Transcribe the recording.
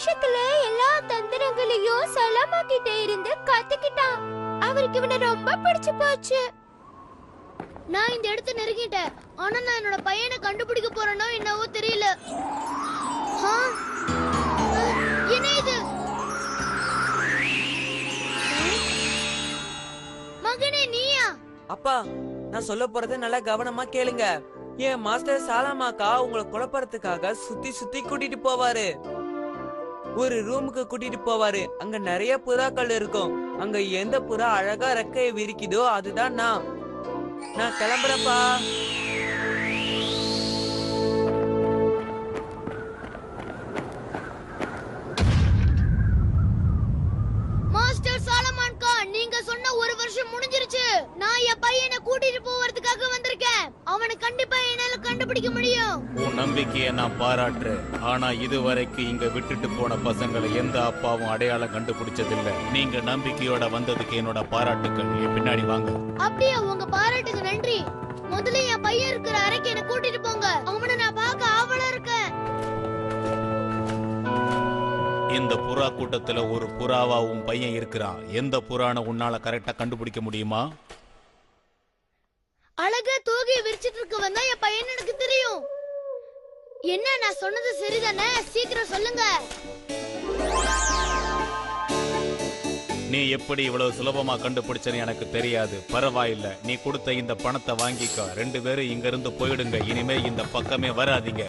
நிமிஷத்துல எல்லா தந்திரங்களையும் சலாமா கிட்ட இருந்து கத்துக்கிட்டான். அவருக்கு இவனை ரொம்ப பிடிச்சு போச்சு. நான் இந்த இடத்தை நெருங்கிட்டேன். ஆனா நான் என்னோட பையனை கண்டுபிடிக்க போறேனோ என்னவோ தெரியல. என்ன இது? மகனே நீயா? அப்பா, நான் சொல்ல போறதை நல்லா கவனமா கேளுங்க. என் மாஸ்டர் சாலாமாக்கா உங்களை குழப்பறதுக்காக சுத்தி சுத்தி கூட்டிட்டு போவாரு. ஒரு ரூமுக்கு கூட்டிட்டு போவாரு. அங்க நிறைய புறாக்கள் இருக்கும். அங்க எந்த புறா அழகா ரெக்கையை விரிக்குதோ அதுதான் நான் கிளம்புறப்பா. மாஸ்டர் சாலமான் கான், நீங்க சொன்ன ஒரு வருஷம் முடிஞ்சிருச்சு. நான் என் பையனை கூட்டிட்டு போவதுக்காக வந்திருக்கேன். அவனை கண்டிப்பா என்னால கண்டுபிடிக்க முடியும். உன் நம்பிக்கையை நான் பாராட்டுறேன். ஆனா இதுவரைக்கும் இங்க விட்டுட்டு போன பசங்களை எந்த அப்பாவும் அடையாளம் கண்டுபிடிச்சதில்லை. நீங்க நம்பிக்கையோட வந்ததுக்கு என்னோட பாராட்டுக்கள். என் பின்னாடி வாங்க. அப்படியே உங்க பாராட்டுக்கு நன்றி. முதல்ல என் பையன் இருக்கிற அறைக்கு என்ன கூட்டிட்டு போங்க. அவனை நான் பார்க்க ஆவலா இருக்கேன். இந்த புறா கூட்டத்துல ஒரு புறாவா உன் பையன் இருக்கிறான். எந்த புறான உன்னால கரெக்டா கண்டுபிடிக்க முடியுமா? அழகா தூகிய விரிச்சிட்டு இருக்கவன் தான் என் பையன். எனக்கு தெரியும். என்ன நான் சொன்னது சரிதானே? சீக்கிரம் சொல்லுங்க. நீ எப்படி இவ்வளவு சுலபமா கண்டுபிடிச்சன்னு எனக்கு தெரியாது. பரவாயில்ல, நீ கொடுத்த இந்த பணத்தை வாங்கிக்க. 2 பேரும் இங்க இருந்து போயிடுங்க. இனிமே இந்த பக்கமே வராதீங்க.